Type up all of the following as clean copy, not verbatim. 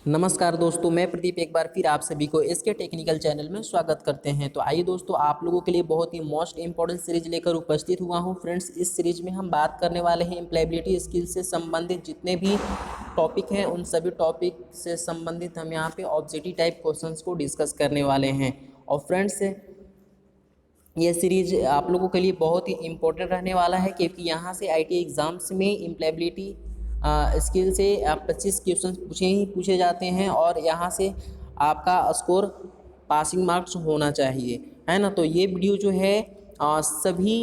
नमस्कार दोस्तों, मैं प्रदीप एक बार फिर आप सभी को इसके टेक्निकल चैनल में स्वागत करते हैं। तो आइए दोस्तों, आप लोगों के लिए बहुत ही मोस्ट इंपॉर्टेंट सीरीज लेकर उपस्थित हुआ हूं। फ्रेंड्स, इस सीरीज में हम बात करने वाले हैं एम्प्लॉयबिलिटी स्किल से संबंधित जितने भी टॉपिक हैं, उन सभी टॉपिक से संबंधित हम यहाँ पे ऑब्जेक्टिव टाइप क्वेश्चंस को डिस्कस करने वाले हैं। और फ्रेंड्स, ये सीरीज आप लोगों के लिए बहुत ही इम्पोर्टेंट रहने वाला है, क्योंकि यहाँ से आईटी एग्ज़ाम्स में एम्प्लॉयबिलिटी स्किल से 25 क्वेश्चन पूछे जाते हैं और यहाँ से आपका स्कोर पासिंग मार्क्स होना चाहिए, है ना। तो ये वीडियो जो है सभी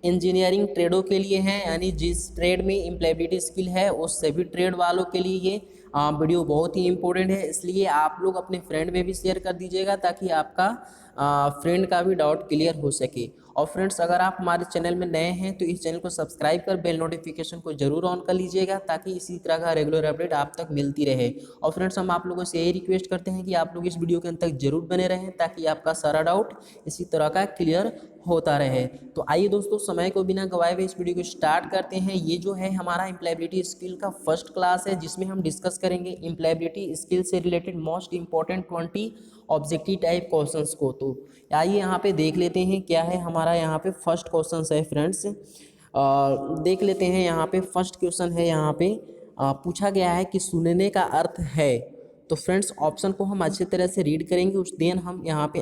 इंजीनियरिंग ट्रेडों के लिए है, यानी जिस ट्रेड में एम्प्लॉयबिलिटी स्किल है उस सभी ट्रेड वालों के लिए ये वीडियो बहुत ही इम्पोर्टेंट है। इसलिए आप लोग अपने फ्रेंड में भी शेयर कर दीजिएगा ताकि आपका फ्रेंड का भी डाउट क्लियर हो सके। और फ्रेंड्स, अगर आप हमारे चैनल में नए हैं तो इस चैनल को सब्सक्राइब कर बेल नोटिफिकेशन को जरूर ऑन कर लीजिएगा ताकि इसी तरह का रेगुलर अपडेट आप तक मिलती रहे। और फ्रेंड्स, हम आप लोगों से यही रिक्वेस्ट करते हैं कि आप लोग इस वीडियो के अंत तक जरूर बने रहें ताकि आपका सारा डाउट इसी तरह का क्लियर होता रहे। तो आइए दोस्तों, समय को बिना गवाए हुए इस वीडियो को स्टार्ट करते हैं। ये जो है हमारा एम्प्लॉयबिलिटी स्किल का फर्स्ट क्लास है, जिसमें हम डिस्कस करेंगे एम्प्लॉयबिलिटी स्किल से related most important 20 objective type questions को। तो आइए यहाँ पे देख लेते हैं क्या है हमारा यहाँ पे फर्स्ट क्वेश्चन है। फ्रेंड्स, देख लेते हैं। यहाँ पे फर्स्ट क्वेश्चन है, यहाँ पे पूछा गया है कि सुनने का अर्थ है। तो फ्रेंड्स, ऑप्शन को हम अच्छी तरह से रीड करेंगे, उस दिन हम यहाँ पे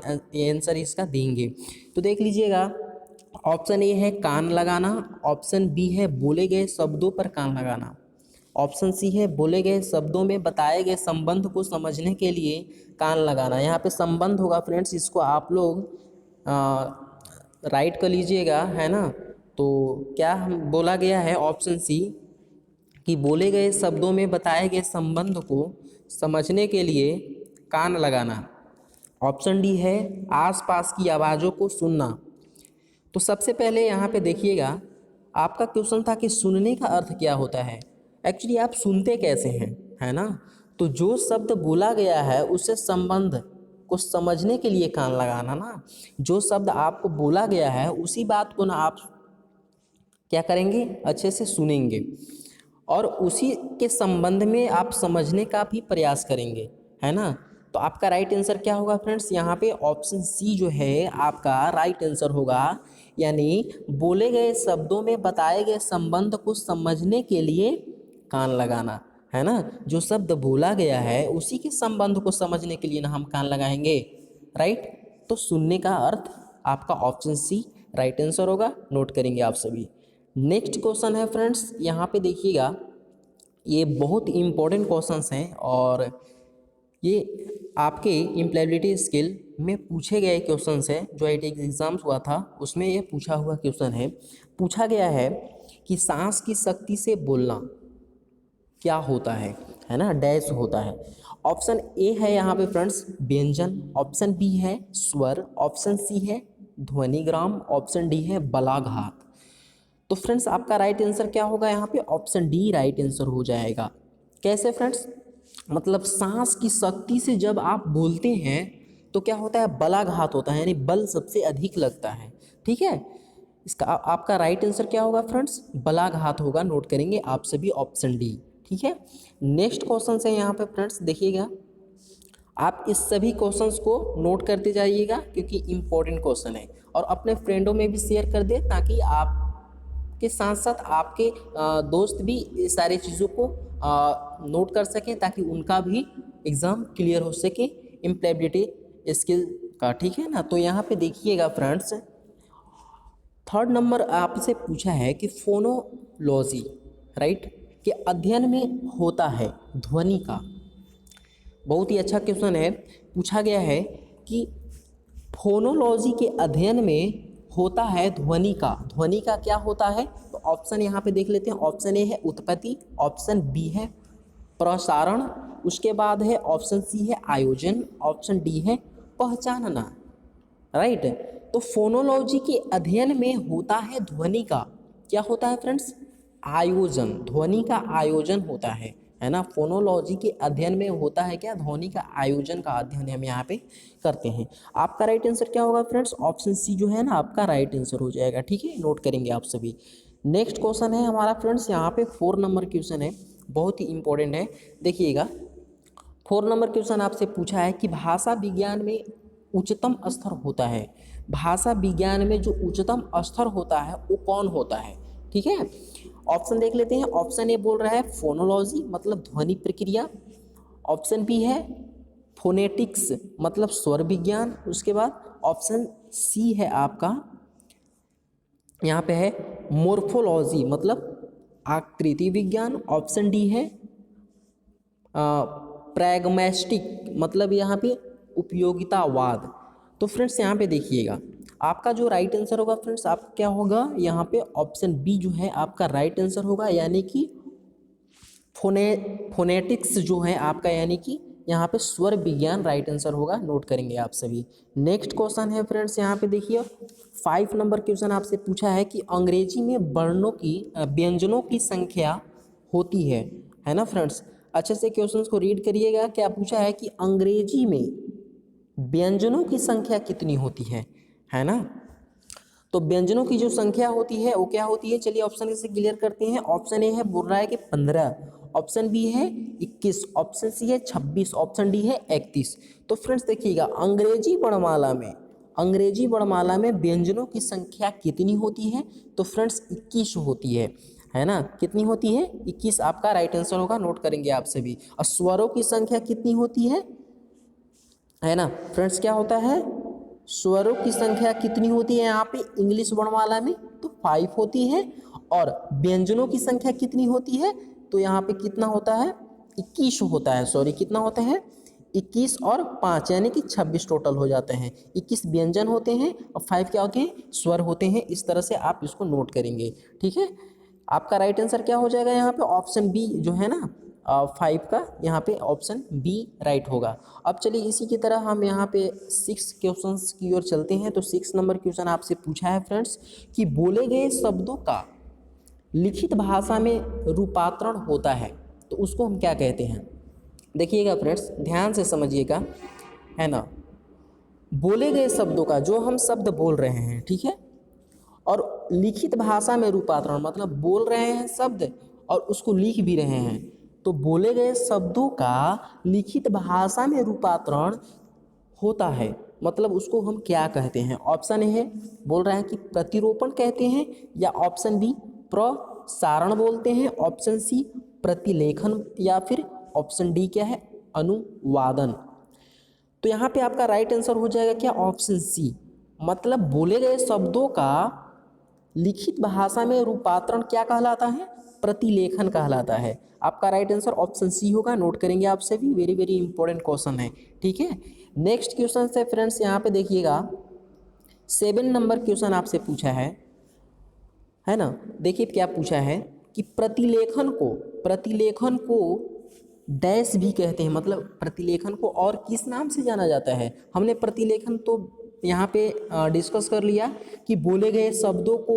आंसर इसका देंगे। तो देख लीजिएगा, ऑप्शन ए है कान लगाना, ऑप्शन बी है बोले गए शब्दों पर कान लगाना, ऑप्शन सी है बोले गए शब्दों में बताए गए संबंध को समझने के लिए कान लगाना। यहाँ पे संबंध होगा फ्रेंड्स, इसको आप लोग राइट कर लीजिएगा, है ना। तो क्या हम बोला गया है ऑप्शन सी कि बोले गए शब्दों में बताए गए संबंध को समझने के लिए कान लगाना। ऑप्शन डी है आसपास की आवाज़ों को सुनना। तो सबसे पहले यहाँ पे देखिएगा, आपका क्वेश्चन था कि सुनने का अर्थ क्या होता है। एक्चुअली आप सुनते कैसे हैं, है ना। तो जो शब्द बोला गया है उससे संबंध को समझने के लिए कान लगाना ना। जो शब्द आपको बोला गया है उसी बात को ना आप क्या करेंगे, अच्छे से सुनेंगे और उसी के संबंध में आप समझने का भी प्रयास करेंगे, है ना। तो आपका राइट आंसर क्या होगा फ्रेंड्स, यहाँ पे ऑप्शन सी जो है आपका राइट आंसर होगा, यानी बोले गए शब्दों में बताए गए संबंध को समझने के लिए कान लगाना, है ना। जो शब्द बोला गया है उसी के संबंध को समझने के लिए ना हम कान लगाएंगे, राइट। तो सुनने का अर्थ आपका ऑप्शन सी राइट आंसर होगा, नोट करेंगे आप सभी। नेक्स्ट क्वेश्चन है फ्रेंड्स, यहाँ पे देखिएगा, ये बहुत इम्पोर्टेंट क्वेश्चंस हैं और ये आपके एम्प्लॉयबिलिटी स्किल में पूछे गए क्वेश्चंस हैं। जो आईटी एग्जाम्स हुआ था उसमें ये पूछा हुआ क्वेश्चन है। पूछा गया है कि सांस की शक्ति से बोलना क्या होता है ना, डैश होता है। ऑप्शन ए है यहाँ पे फ्रेंड्स व्यंजन, ऑप्शन बी है स्वर, ऑप्शन सी है ध्वनिग्राम, ऑप्शन डी है बलाघात। तो फ्रेंड्स, आपका राइट आंसर क्या होगा, यहाँ पे ऑप्शन डी राइट आंसर हो जाएगा। कैसे फ्रेंड्स, मतलब सांस की शक्ति से जब आप बोलते हैं तो क्या होता है, बलाघात होता है, यानी बल सबसे अधिक लगता है, ठीक है। इसका आपका राइट आंसर क्या होगा फ्रेंड्स, बलाघात होगा, नोट करेंगे आप सभी ऑप्शन डी, ठीक है। नेक्स्ट क्वेश्चन है यहाँ पे फ्रेंड्स, देखिएगा, आप इस सभी क्वेश्चंस को नोट करते जाइएगा क्योंकि इम्पोर्टेंट क्वेश्चन है, और अपने फ्रेंडों में भी शेयर कर दे ताकि आप के साथ साथ आपके दोस्त भी इस सारी चीज़ों को नोट कर सकें ताकि उनका भी एग्ज़ाम क्लियर हो सके एम्प्लॉयबिलिटी स्किल का, ठीक है ना। तो यहाँ पे देखिएगा फ्रेंड्स, थर्ड नंबर आपसे पूछा है कि फोनोलॉजी, राइट, के अध्ययन में होता है ध्वनि का। बहुत ही अच्छा क्वेश्चन है। पूछा गया है कि फोनोलॉजी के अध्ययन में होता है ध्वनि का, ध्वनि का क्या होता है। तो ऑप्शन यहाँ पे देख लेते हैं, ऑप्शन ए है उत्पत्ति, ऑप्शन बी है प्रसारण, उसके बाद है ऑप्शन सी है आयोजन, ऑप्शन डी है पहचानना, राइट। तो फोनोलॉजी के अध्ययन में होता है ध्वनि का क्या होता है फ्रेंड्स, आयोजन, ध्वनि का आयोजन होता है ना। फोनोलॉजी के अध्ययन में होता है क्या, ध्वनि का आयोजन का अध्ययन हम यहाँ पे करते हैं। आपका राइट आंसर क्या होगा फ्रेंड्स, ऑप्शन सी जो है ना आपका राइट आंसर हो जाएगा, ठीक है, नोट करेंगे आप सभी। नेक्स्ट क्वेश्चन है हमारा फ्रेंड्स, यहाँ पे 4 नंबर क्वेश्चन है, बहुत ही इंपॉर्टेंट है, देखिएगा। 4 नंबर क्वेश्चन आपसे पूछा है कि भाषा विज्ञान में उच्चतम स्तर होता है। भाषा विज्ञान में जो उच्चतम स्तर होता है वो कौन होता है? ठीक है, ऑप्शन देख लेते हैं। ऑप्शन ए बोल रहा है फोनोलॉजी मतलब ध्वनि प्रक्रिया। ऑप्शन बी है फोनेटिक्स मतलब स्वर विज्ञान। उसके बाद ऑप्शन सी है आपका, यहाँ पे है मोर्फोलॉजी मतलब आकृति विज्ञान। ऑप्शन डी है प्रैग्मेस्टिक मतलब यहाँ पे उपयोगितावाद। तो फ्रेंड्स यहाँ पे देखिएगा, आपका जो राइट आंसर होगा फ्रेंड्स, आप क्या होगा यहाँ पे ऑप्शन बी जो है आपका राइट आंसर होगा, यानी कि फोनेटिक्स जो है आपका, यानी कि यहाँ पे स्वर विज्ञान राइट आंसर होगा। नोट करेंगे आप सभी। नेक्स्ट क्वेश्चन है फ्रेंड्स, यहाँ पे देखिए 5 नंबर क्वेश्चन आपसे पूछा है कि अंग्रेजी में वर्णों की व्यंजनों की संख्या होती है ना फ्रेंड्स। अच्छे से क्वेश्चंस को रीड करिएगा। क्या पूछा है कि अंग्रेजी में व्यंजनों की संख्या कितनी होती है ना। तो व्यंजनों की जो संख्या होती है वो क्या होती है, चलिए ऑप्शन से क्लियर करते हैं। ऑप्शन ए है बोल रहा है कि 15, ऑप्शन बी है 21, ऑप्शन सी है 26, ऑप्शन डी है 31। तो फ्रेंड्स देखिएगा, अंग्रेजी वर्णमाला में व्यंजनों की संख्या कितनी होती है? तो फ्रेंड्स 21 होती है ना। कितनी होती है? 21 आपका राइट आंसर होगा। नोट करेंगे आप सभी। और स्वरों की संख्या कितनी होती है ना फ्रेंड्स, क्या होता है, स्वरों की संख्या कितनी होती है यहाँ पे इंग्लिश वर्णमाला में? तो 5 होती है। और व्यंजनों की संख्या कितनी होती है? तो यहाँ पे कितना होता है, 21 होता है। सॉरी, कितना होता है, 21 और 5 यानी कि 26 टोटल हो जाते हैं। 21 व्यंजन होते हैं और 5 क्या होते हैं, स्वर होते हैं। इस तरह से आप इसको नोट करेंगे। ठीक है, आपका राइट आंसर क्या हो जाएगा यहाँ पे, ऑप्शन बी जो है ना 5 का, यहाँ पे ऑप्शन बी राइट होगा। अब चलिए इसी की तरह हम यहाँ पे 6 क्वेश्चंस की ओर चलते हैं। तो 6 नंबर क्वेश्चन आपसे पूछा है फ्रेंड्स कि बोले गए शब्दों का लिखित भाषा में रूपांतरण होता है तो उसको हम क्या कहते हैं? देखिएगा फ्रेंड्स, ध्यान से समझिएगा, है ना। बोले गए शब्दों का, जो हम शब्द बोल रहे हैं, ठीक है, और लिखित भाषा में रूपांतरण मतलब बोल रहे हैं शब्द और उसको लिख भी रहे हैं। तो बोले गए शब्दों का लिखित भाषा में रूपांतरण होता है मतलब उसको हम क्या कहते हैं? ऑप्शन ए है बोल रहा है कि प्रतिरूपण कहते हैं, या ऑप्शन बी प्रसारण बोलते हैं, ऑप्शन सी प्रतिलेखन, या फिर ऑप्शन डी क्या है, अनुवादन। तो यहाँ पे आपका राइट आंसर हो जाएगा क्या, ऑप्शन सी, मतलब बोले गए शब्दों का लिखित भाषा में रूपांतरण क्या कहलाता है, प्रतिलेखन कहलाता है। आपका राइट आंसर ऑप्शन सी होगा। नोट करेंगे आप सभी, वेरी वेरी इंपॉर्टेंट क्वेश्चन है। ठीक है, नेक्स्ट क्वेश्चन से फ्रेंड्स यहाँ पे देखिएगा 7 नंबर क्वेश्चन आपसे पूछा है ना। देखिए क्या पूछा है कि प्रतिलेखन को डैश भी कहते हैं, मतलब प्रतिलेखन को और किस नाम से जाना जाता है? हमने प्रतिलेखन तो यहाँ पे डिस्कस कर लिया कि बोले गए शब्दों को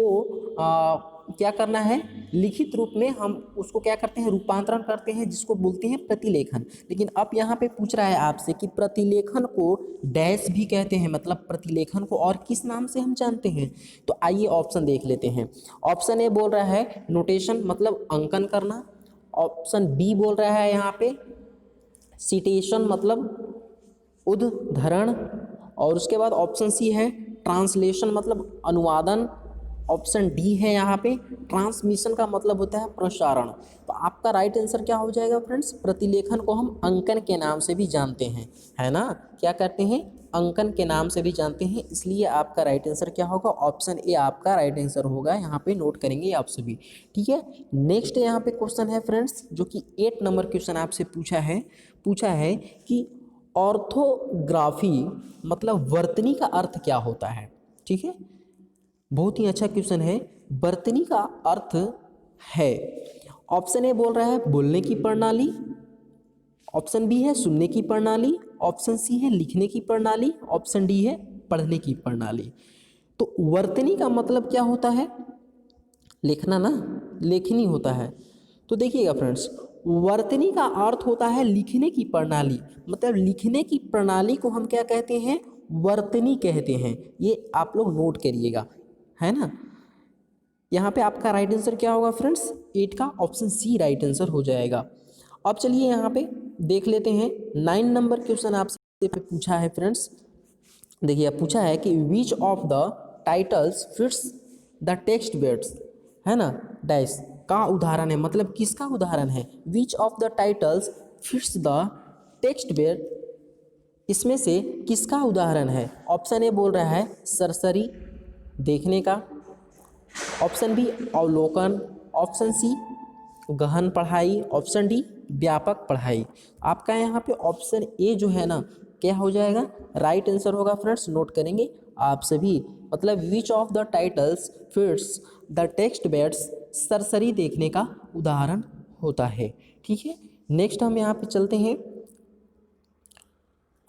क्या करना है, लिखित रूप में हम उसको क्या करते हैं, रूपांतरण करते हैं, जिसको बोलते हैं प्रतिलेखन। लेकिन अब यहाँ पे पूछ रहा है आपसे कि प्रतिलेखन को डैश भी कहते हैं, मतलब प्रतिलेखन को और किस नाम से हम जानते हैं? तो आइए ऑप्शन देख लेते हैं। ऑप्शन ए बोल रहा है नोटेशन मतलब अंकन करना, ऑप्शन बी बोल रहा है यहाँ पे सिटेशन मतलब उद्धरण, और उसके बाद ऑप्शन सी है ट्रांसलेशन मतलब अनुवादन, ऑप्शन डी है यहाँ पे ट्रांसमिशन का मतलब होता है प्रसारण। तो आपका राइट आंसर क्या हो जाएगा फ्रेंड्स, प्रतिलेखन को हम अंकन के नाम से भी जानते हैं, है ना। क्या करते हैं, अंकन के नाम से भी जानते हैं, इसलिए आपका राइट आंसर क्या होगा, ऑप्शन ए आपका राइट आंसर होगा। यहाँ पे नोट करेंगे आप सभी। ठीक है, नेक्स्ट यहाँ पे क्वेश्चन है फ्रेंड्स जो कि 8 नंबर क्वेश्चन आपसे पूछा है कि ऑर्थोग्राफी मतलब वर्तनी का अर्थ क्या होता है? ठीक है, बहुत ही अच्छा क्वेश्चन है। वर्तनी का अर्थ है, ऑप्शन ए बोल रहा है बोलने की प्रणाली, ऑप्शन बी है सुनने की प्रणाली, ऑप्शन सी है लिखने की प्रणाली, ऑप्शन डी है पढ़ने की प्रणाली। तो वर्तनी का मतलब क्या होता है, लिखना ना, लेखनी होता है। तो देखिएगा फ्रेंड्स, वर्तनी का अर्थ होता है लिखने की प्रणाली, मतलब लिखने की प्रणाली को हम क्या कहते हैं, वर्तनी कहते हैं। ये आप लोग नोट करिएगा, है ना। यहाँ पे आपका राइट आंसर क्या होगा फ्रेंड्स, 8 का ऑप्शन सी राइट आंसर हो जाएगा। अब चलिए यहाँ पे देख लेते हैं 9 नंबर क्वेश्चन आपसे पूछा है फ्रेंड्स। देखिए अब पूछा है कि विच of the titles fits the text beds, है ना, डैश का उदाहरण है, मतलब किसका उदाहरण है, विच of the titles fits the text bed, इसमें से किसका उदाहरण है। ऑप्शन ए बोल रहा है सरसरी देखने का, ऑप्शन बी अवलोकन, ऑप्शन सी गहन पढ़ाई, ऑप्शन डी व्यापक पढ़ाई। आपका यहाँ पे ऑप्शन ए जो है ना क्या हो जाएगा, राइट आंसर होगा फ्रेंड्स, नोट करेंगे आप सभी। मतलब which of the titles fits the text बेड्स, सरसरी देखने का उदाहरण होता है। ठीक है, नेक्स्ट हम यहाँ पे चलते हैं।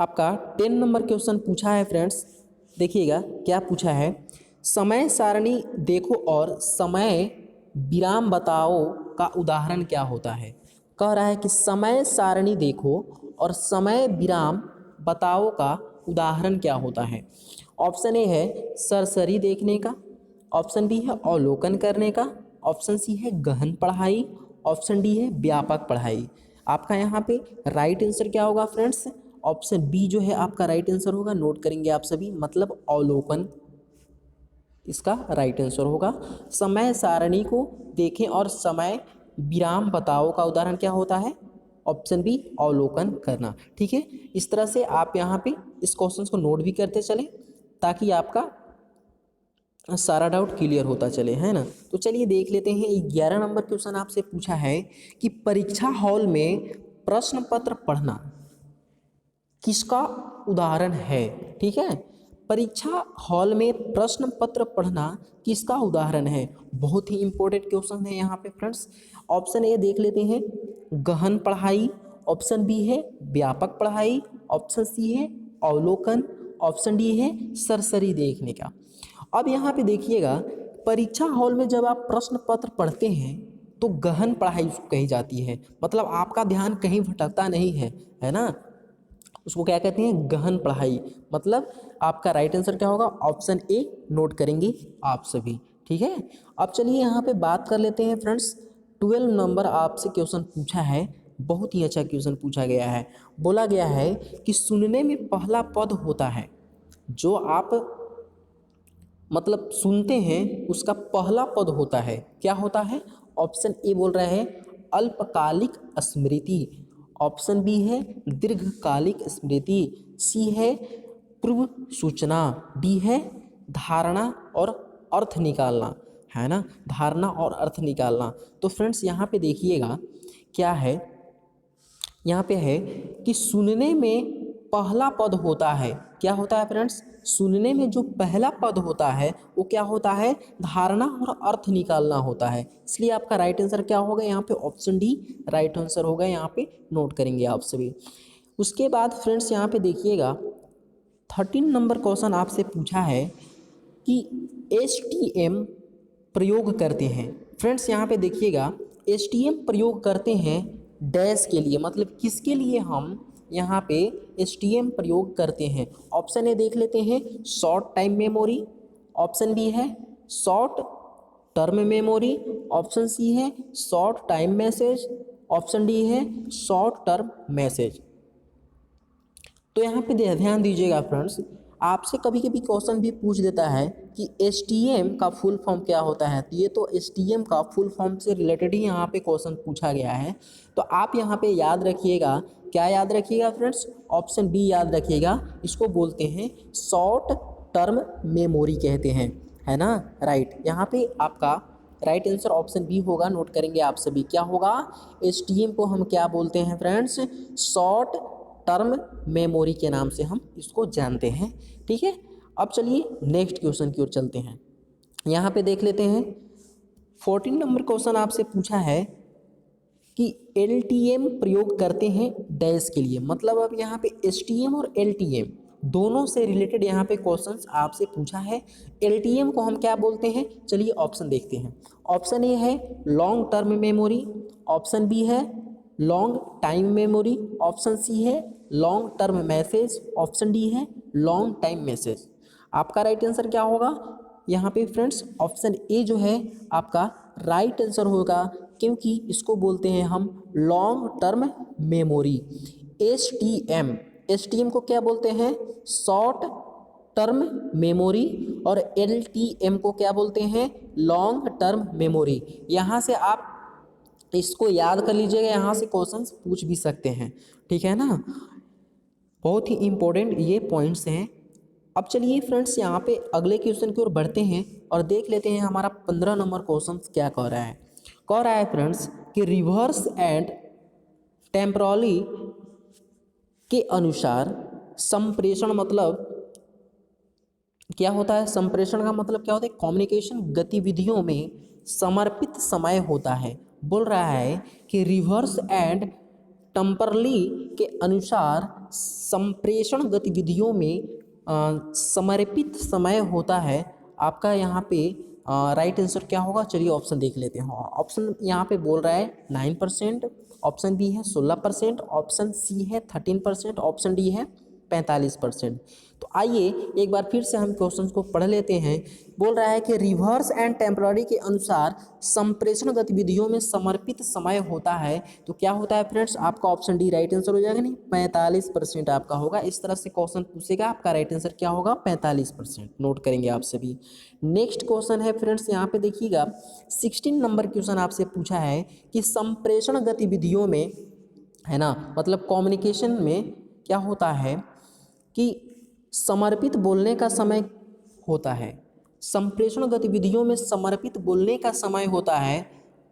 आपका 10 नंबर क्वेश्चन पूछा है फ्रेंड्स, देखिएगा क्या पूछा है, समय सारणी देखो और समय विराम बताओ का उदाहरण क्या होता है। कह रहा है कि समय सारणी देखो और समय विराम बताओ का उदाहरण क्या होता है। ऑप्शन ए है सरसरी देखने का, ऑप्शन बी है अवलोकन करने का, ऑप्शन सी है गहन पढ़ाई, ऑप्शन डी है व्यापक पढ़ाई। आपका यहाँ पे राइट आंसर क्या होगा फ्रेंड्स, ऑप्शन बी जो है आपका राइट आंसर होगा, नोट करेंगे आप सभी, मतलब अवलोकन इसका राइट आंसर होगा। समय सारणी को देखें और समय विराम बताओ का उदाहरण क्या होता है, ऑप्शन बी अवलोकन करना। ठीक है, इस तरह से आप यहाँ पे इस क्वेश्चन को नोट भी करते चलें ताकि आपका सारा डाउट क्लियर होता चले, है ना। तो चलिए देख लेते हैं 11 नंबर क्वेश्चन आपसे पूछा है कि परीक्षा हॉल में प्रश्न पत्र पढ़ना किसका उदाहरण है। ठीक है, परीक्षा हॉल में प्रश्न पत्र पढ़ना किसका उदाहरण है, बहुत ही इंपॉर्टेंट क्वेश्चन है यहाँ पे फ्रेंड्स। ऑप्शन ए देख लेते हैं गहन पढ़ाई, ऑप्शन बी है व्यापक पढ़ाई, ऑप्शन सी है अवलोकन, ऑप्शन डी है सरसरी देखने का। अब यहाँ पे देखिएगा परीक्षा हॉल में जब आप प्रश्न पत्र पढ़ते हैं तो गहन पढ़ाई उसको कही जाती है, मतलब आपका ध्यान कहीं भटकता नहीं है ना, उसको क्या कहते हैं गहन पढ़ाई। मतलब आपका राइट आंसर क्या होगा, ऑप्शन ए, नोट करेंगे आप सभी। ठीक है, अब चलिए यहाँ पे बात कर लेते हैं फ्रेंड्स। 12 नंबर आपसे क्वेश्चन पूछा है, बहुत ही अच्छा क्वेश्चन पूछा गया है। बोला गया है कि सुनने में पहला पद होता है, जो आप मतलब सुनते हैं उसका पहला पद होता है, क्या होता है। ऑप्शन ए बोल रहे हैं अल्पकालिक स्मृति, ऑप्शन बी है दीर्घकालिक स्मृति, सी है पूर्व सूचना, डी है धारणा और अर्थ निकालना, है ना, धारणा और अर्थ निकालना। तो फ्रेंड्स यहाँ पे देखिएगा क्या है, यहाँ पे है कि सुनने में पहला पद होता है, क्या होता है फ्रेंड्स, सुनने में जो पहला पद होता है वो क्या होता है, धारणा और अर्थ निकालना होता है। इसलिए आपका राइट आंसर क्या होगा यहाँ पे, ऑप्शन डी राइट आंसर होगा, यहाँ पे नोट करेंगे आप सभी। उसके बाद फ्रेंड्स यहाँ पे देखिएगा 13 नंबर क्वेश्चन आपसे पूछा है कि STM प्रयोग करते हैं। फ्रेंड्स यहाँ पे देखिएगा STM प्रयोग करते हैं डैश के लिए, मतलब किसके लिए हम यहाँ पे STM प्रयोग करते हैं। ऑप्शन ए देख लेते हैं short time memory, option B है short term memory, option C है short time message, option D है शॉर्ट टर्म मैसेज। तो यहाँ पे ध्यान दीजिएगा फ्रेंड्स, आपसे कभी कभी क्वेश्चन भी पूछ देता है कि STM का फुल फॉर्म क्या होता है, तो ये तो STM का फुल फॉर्म से रिलेटेड ही यहाँ पे क्वेश्चन पूछा गया है। तो आप यहाँ पे याद रखिएगा, क्या याद रखिएगा फ्रेंड्स, ऑप्शन बी याद रखिएगा, इसको बोलते हैं शॉर्ट टर्म मेमोरी कहते हैं, है ना, राइट। यहाँ पे आपका राइट आंसर ऑप्शन बी होगा, नोट करेंगे आप सभी, क्या होगा, STM को हम क्या बोलते हैं फ्रेंड्स, शॉर्ट टर्म मेमोरी के नाम से हम इसको जानते हैं। ठीक है, अब चलिए नेक्स्ट क्वेश्चन की ओर चलते हैं। यहाँ पे देख लेते हैं 14 नंबर क्वेश्चन आपसे पूछा है कि LTM प्रयोग करते हैं डैश के लिए, मतलब अब यहाँ पे STM और LTM दोनों से रिलेटेड यहाँ पे क्वेश्चंस आपसे पूछा है। LTM को हम क्या बोलते हैं, चलिए ऑप्शन देखते हैं। ऑप्शन ए है long term memory, option B है long time memory, option C है long term message, option D है लॉन्ग टाइम मैसेज। आपका राइट आंसर क्या होगा यहाँ पे फ्रेंड्स, ऑप्शन ए जो है आपका राइट आंसर होगा, क्योंकि इसको बोलते हैं हम long term memory. S T M को क्या बोलते हैं? Short term memory. और एल टी एम को क्या बोलते हैं? Long term memory. यहाँ से आप इसको याद कर लीजिएगा, यहाँ से क्वेश्चंस पूछ भी सकते हैं, ठीक है ना। बहुत ही इंपॉर्टेंट ये पॉइंट्स हैं। अब चलिए फ्रेंड्स यहाँ पे अगले क्वेश्चन की ओर बढ़ते हैं और देख लेते हैं हमारा 15 नंबर क्वेश्चन क्या कह रहा है। कह रहा है फ्रेंड्स कि रिवर्स एंड टेम्परली के अनुसार संप्रेषण मतलब क्या होता है? संप्रेषण का मतलब क्या होता है? कम्युनिकेशन गतिविधियों में समर्पित समय होता है। बोल रहा है कि रिवर्स एंड टेम्परली के अनुसार संप्रेषण गतिविधियों में समर्पित समय होता है। आपका यहाँ पे राइट आंसर क्या होगा? चलिए ऑप्शन देख लेते हैं। ऑप्शन यहाँ पे बोल रहा है 9%, ऑप्शन बी है 16%, ऑप्शन सी है 13%, ऑप्शन डी है 45%। तो आइए एक बार फिर से हम क्वेश्चन को पढ़ लेते हैं। बोल रहा है कि रिवर्स एंड टेम्पररी के अनुसार संप्रेषण गतिविधियों में समर्पित समय होता है। तो क्या होता है फ्रेंड्स? आपका ऑप्शन डी राइट आंसर हो जाएगा, नहीं 45% आपका होगा। इस तरह से क्वेश्चन पूछेगा, आपका राइट आंसर क्या होगा? 45%। नोट करेंगे आप सभी। नेक्स्ट क्वेश्चन है फ्रेंड्स, यहाँ पे देखिएगा 16 नंबर क्वेश्चन आपसे पूछा है कि संप्रेषण गतिविधियों में, है ना, मतलब कम्युनिकेशन में क्या होता है कि समर्पित बोलने का समय होता है। संप्रेषण गतिविधियों में समर्पित बोलने का समय होता है,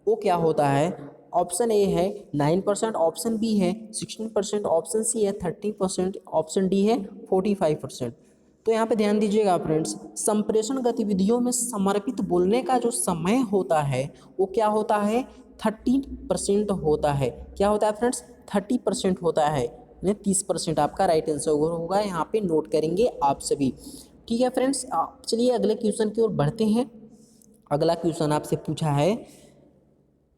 वो क्या होता है? ऑप्शन ए है 9%, ऑप्शन बी है 16%, ऑप्शन सी है 30%, ऑप्शन डी है 45%। तो यहाँ पे ध्यान दीजिएगा फ्रेंड्स, संप्रेषण गतिविधियों में समर्पित बोलने का जो समय होता है वो क्या होता है? 30% होता है। क्या होता है फ्रेंड्स? 30% होता है, 30% आपका राइट आंसर होगा। यहाँ पे नोट करेंगे आप सभी, ठीक है फ्रेंड्स। चलिए अगले क्वेश्चन की ओर बढ़ते हैं। अगला क्वेश्चन आपसे पूछा है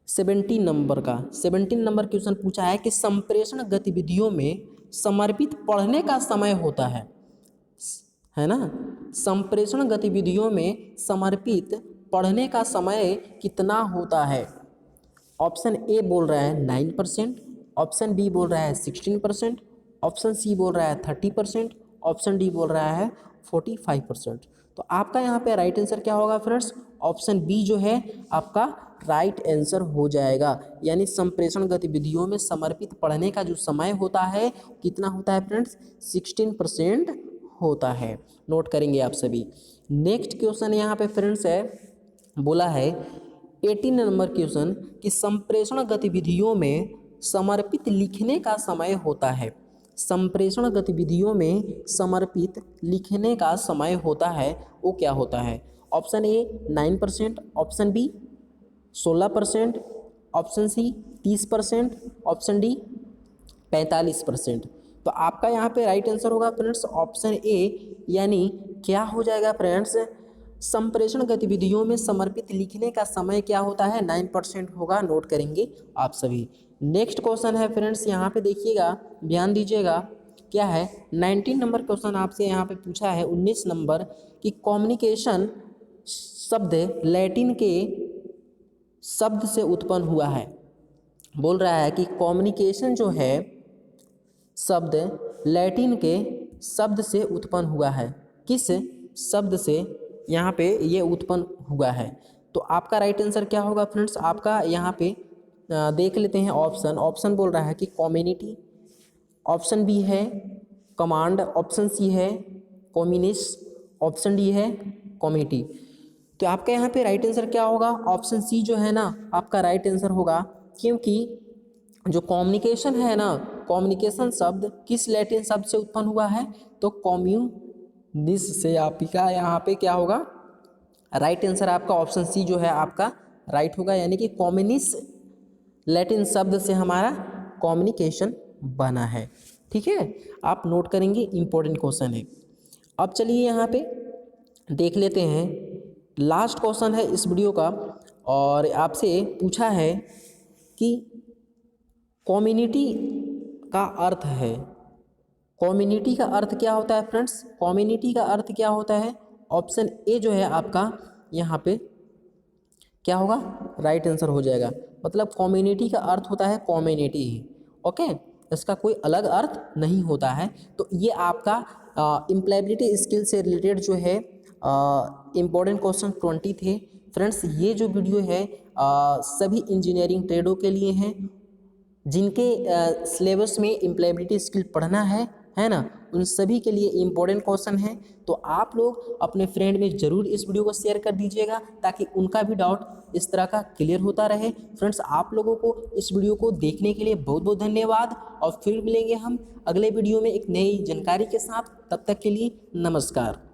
17 नंबर का। 17 नंबर क्वेश्चन पूछा है कि संप्रेषण गतिविधियों में समर्पित पढ़ने का समय होता है ना। संप्रेषण गतिविधियों में समर्पित पढ़ने का समय कितना होता है? ऑप्शन ए बोल रहा है 9%, ऑप्शन बी बोल रहा है 16%, ऑप्शन सी बोल रहा है 30%, ऑप्शन डी बोल रहा है 45%। तो आपका यहाँ पे राइट आंसर क्या होगा फ्रेंड्स? ऑप्शन बी जो है आपका राइट आंसर हो जाएगा। यानी संप्रेषण गतिविधियों में समर्पित पढ़ने का जो समय होता है कितना होता है फ्रेंड्स? 16% होता है। नोट करेंगे आप सभी। नेक्स्ट क्वेश्चन यहाँ पे फ्रेंड्स है, बोला है 18 नंबर क्वेश्चन कि संप्रेषण गतिविधियों में समर्पित लिखने का समय होता है। संप्रेषण गतिविधियों में समर्पित लिखने का समय होता है, वो क्या होता है? Option A 9%, option B 16%, option C 30%, option D 45%। तो आपका यहाँ पे राइट आंसर होगा फ्रेंड्स ऑप्शन ए, यानी क्या हो जाएगा फ्रेंड्स? संप्रेषण गतिविधियों में समर्पित लिखने का समय क्या होता है? 9% होगा। नोट करेंगे आप सभी। नेक्स्ट क्वेश्चन है फ्रेंड्स, यहाँ पे देखिएगा, ध्यान दीजिएगा, क्या है 19 नंबर क्वेश्चन आपसे यहाँ पे पूछा है 19 नंबर कि कम्युनिकेशन शब्द लैटिन के शब्द से उत्पन्न हुआ है। बोल रहा है कि कम्युनिकेशन जो है शब्द लैटिन के शब्द से उत्पन्न हुआ है। किस शब्द से यहाँ पे ये उत्पन्न हुआ है? तो आपका राइट आंसर क्या होगा फ्रेंड्स? आपका यहाँ पे देख लेते हैं ऑप्शन। ऑप्शन बोल रहा है कि कम्युनिटी, ऑप्शन बी है कमांड, ऑप्शन सी है कम्युनिस्ट, ऑप्शन डी है कमिटी। तो आपका यहाँ पे राइट आंसर क्या होगा? ऑप्शन सी जो है ना आपका राइट आंसर होगा, क्योंकि जो कम्युनिकेशन है ना, कम्युनिकेशन शब्द किस लैटिन शब्द से उत्पन्न हुआ है? तो कम्युनिस्ट से। आपका यहाँ पे क्या होगा? राइट आंसर आपका ऑप्शन सी जो है आपका राइट होगा, यानी कि कम्युनिस्ट लैटिन शब्द से हमारा कम्युनिकेशन बना है। ठीक है, आप नोट करेंगे, इंपॉर्टेंट क्वेश्चन है। अब चलिए यहाँ पे देख लेते हैं, लास्ट क्वेश्चन है इस वीडियो का, और आपसे पूछा है कि कम्युनिटी का अर्थ है। कम्युनिटी का अर्थ क्या होता है फ्रेंड्स? कम्युनिटी का अर्थ क्या होता है? ऑप्शन ए जो है आपका यहाँ पे क्या होगा, राइट आंसर हो जाएगा। मतलब कम्युनिटी का अर्थ होता है कम्युनिटी ही, ओके, इसका कोई अलग अर्थ नहीं होता है। तो ये आपका एम्प्लॉयबिलिटी स्किल से रिलेटेड जो है इम्पोर्टेंट क्वेश्चन 20 थे। फ्रेंड्स ये जो वीडियो है सभी इंजीनियरिंग ट्रेडों के लिए हैं, जिनके सिलेबस में एम्प्लॉयबिलिटी स्किल पढ़ना है ना, उन सभी के लिए इम्पोर्टेंट क्वेश्चन है। तो आप लोग अपने फ्रेंड में ज़रूर इस वीडियो को शेयर कर दीजिएगा ताकि उनका भी डाउट इस तरह का क्लियर होता रहे। फ्रेंड्स आप लोगों को इस वीडियो को देखने के लिए बहुत बहुत धन्यवाद, और फिर मिलेंगे हम अगले वीडियो में एक नई जानकारी के साथ। तब तक के लिए नमस्कार।